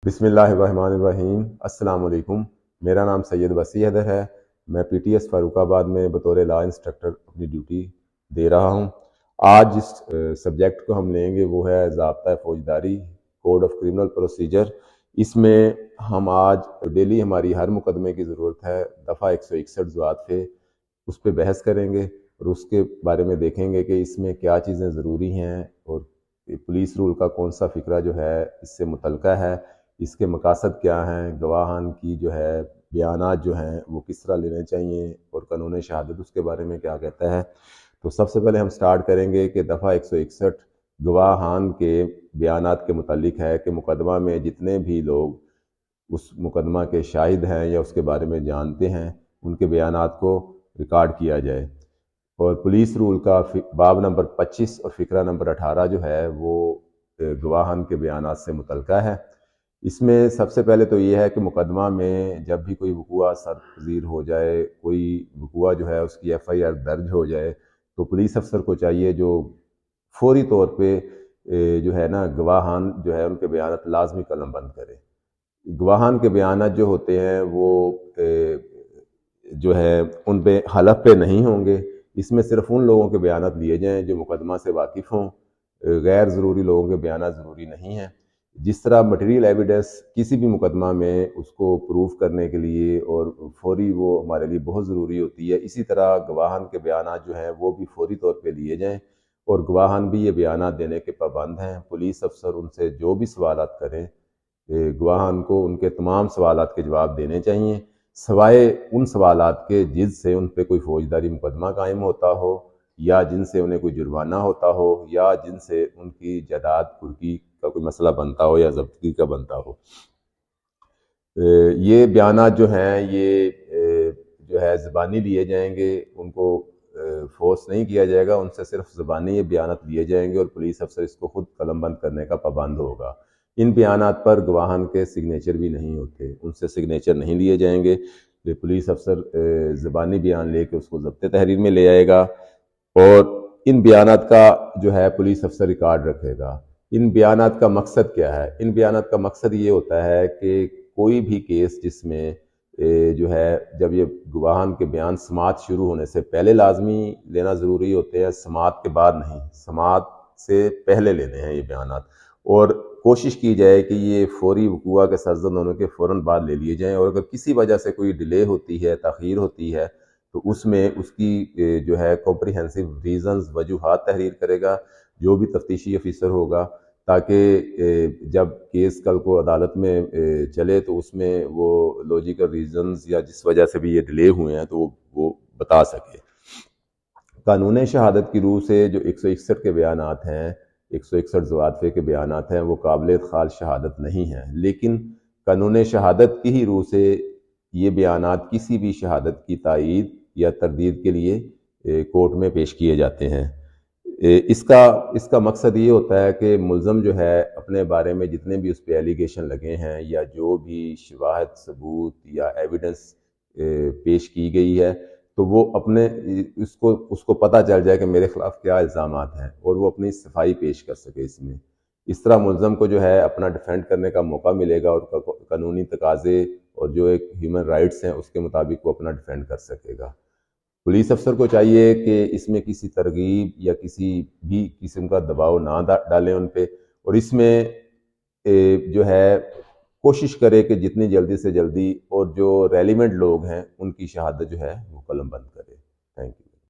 बिस्मिल्लाहिर्रहमानिर्रहीम। अस्सलाम वालेकुम। मेरा नाम सैयद वसी हैदर है। मैं पीटीएस फ़ारुखाबाद में बतौर लॉ इंस्ट्रक्टर अपनी ड्यूटी दे रहा हूँ। आज जिस सब्जेक्ट को हम लेंगे वो है ज़ाब्ता फ़ौजदारी, कोड ऑफ क्रिमिनल प्रोसीजर। इसमें हम आज डेली हमारी हर मुकदमे की ज़रूरत है दफ़ा 161 ज़वात पे उस पर बहस करेंगे और उसके बारे में देखेंगे कि इसमें क्या चीज़ें ज़रूरी हैं और पुलिस रूल का कौन सा फ़िक्रा जो है इससे मुतल्लिक़ है, इसके मकासद क्या हैं, गवाहान की जो है बयानात जो हैं वो किस तरह लेने चाहिए और कानून शहादत उसके बारे में क्या कहता है। तो सबसे पहले हम स्टार्ट करेंगे कि दफ़ा 161 गवाहान के बयानात के मुतल्लिक़ है कि मुकदमा में जितने भी लोग उस मुकदमा के शाहिद हैं या उसके बारे में जानते हैं उनके बयानात को रिकॉर्ड किया जाए। और पुलिस रूल का बाब नंबर 25 और फ़िक्रा नंबर 18 जो है वो गवाहान के बयानात से मुतल्लिक़ है। इसमें सबसे पहले तो ये है कि मुकदमा में जब भी कोई वक़ूआ सरज़ीर हो जाए, कोई वक़ूआ जो है उसकी FIR दर्ज हो जाए, तो पुलिस अफसर को चाहिए जो फ़ौरी तौर पे जो है ना गवाहान जो है उनके बयानात लाजमी कलम बंद करे। गवाहान के बयानात जो होते हैं वो जो है उन पे हलफ पे नहीं होंगे। इसमें सिर्फ उन लोगों के बयानात लिए जाएँ जो मुकदमा से वाकिफ़ हों। गैर ज़रूरी लोगों के बयानात ज़रूरी नहीं हैं। जिस तरह मटेरियल एविडेंस किसी भी मुकदमा में उसको प्रूफ करने के लिए और फौरी वो हमारे लिए बहुत ज़रूरी होती है, इसी तरह गवाहान के बयानात जो हैं वो भी फौरी तौर पे लिए जाएँ और गवाहान भी ये बयानात देने के पाबंद हैं। पुलिस अफसर उनसे जो भी सवालात करें गवाहान को उनके तमाम सवालात के जवाब देने चाहिए, सवाए उन सवालात के जिनसे उन पर कोई फौजदारी मुकदमा कायम होता हो या जिनसे उन्हें कोई जुर्माना होता हो या जिनसे उनकी जायदाद कुर्की का कोई मसला बनता हो या जब्तगी का बनता हो। ये बयानात जो हैं ये जो है ज़बानी लिए जाएंगे, उनको फोर्स नहीं किया जाएगा, उनसे सिर्फ ज़बानी ये बयानात लिए जाएंगे और पुलिस अफसर इसको खुद कलमबंद करने का पाबंद होगा। इन बयानात पर गवाहान के सिग्नेचर भी नहीं होते, उनसे सिग्नेचर नहीं लिए जाएंगे। पुलिस अफसर ज़बानी बयान लेके उसको ज़ब्त तहरीर में ले आएगा और इन बयानात का जो है पुलिस अफसर रिकॉर्ड रखेगा। इन बयानात का मकसद क्या है? इन बयानात का मकसद ये होता है कि कोई भी केस जिसमें जो है जब ये गवाहान के बयान समाअत शुरू होने से पहले लाजमी लेना ज़रूरी होते हैं, समाअत के बाद नहीं, समाअत से पहले लेने हैं ये बयानात। और कोशिश की जाए कि ये फौरी वक़ूआ के सरज़द होने के फ़ौरन बाद ले लिए जाएँ और अगर किसी वजह से कोई डिले होती है, ताख़ीर होती है, तो उसमें उसकी जो है कॉम्प्रिहेंसिव रीज़न्स वजूहात तहरीर करेगा जो भी तफ्तीशी ऑफिसर होगा, ताकि जब केस कल को अदालत में चले तो उसमें वो लॉजिकल रीज़न्स या जिस वजह से भी ये डिले हुए हैं तो वो बता सके। कानून शहादत की रूह से जो 161 के बयानात हैं, 161 ज़वात के बयानात हैं, वो काबिल ख़ाल शहादत नहीं हैं, लेकिन कानून शहादत की ही रूह से ये बयानात किसी भी शहादत की तायीद या तरदीद के लिए कोर्ट में पेश किए जाते हैं। इसका मकसद ये होता है कि मुल्ज़म जो है अपने बारे में जितने भी उस पर एलिगेशन लगे हैं या जो भी शवाहद सबूत या एविडेंस पेश की गई है, तो वो अपने उसको पता चल जाए कि मेरे खिलाफ क्या इल्ज़ामात हैं और वो अपनी सफाई पेश कर सके इसमें। इस तरह मुल्ज़म को जो है अपना डिफेंड करने का मौका मिलेगा और कानूनी तकाज़े और जो एक ह्यूमन राइट्स हैं उसके मुताबिक वो अपना डिफेंड कर सकेगा। पुलिस अफसर को चाहिए कि इसमें किसी तरगीब या किसी भी किस्म का दबाव ना डालें उन पे और इसमें जो है कोशिश करे कि जितनी जल्दी से जल्दी और जो रेलिवेंट लोग हैं उनकी शहादत जो है वो कलम बंद करें।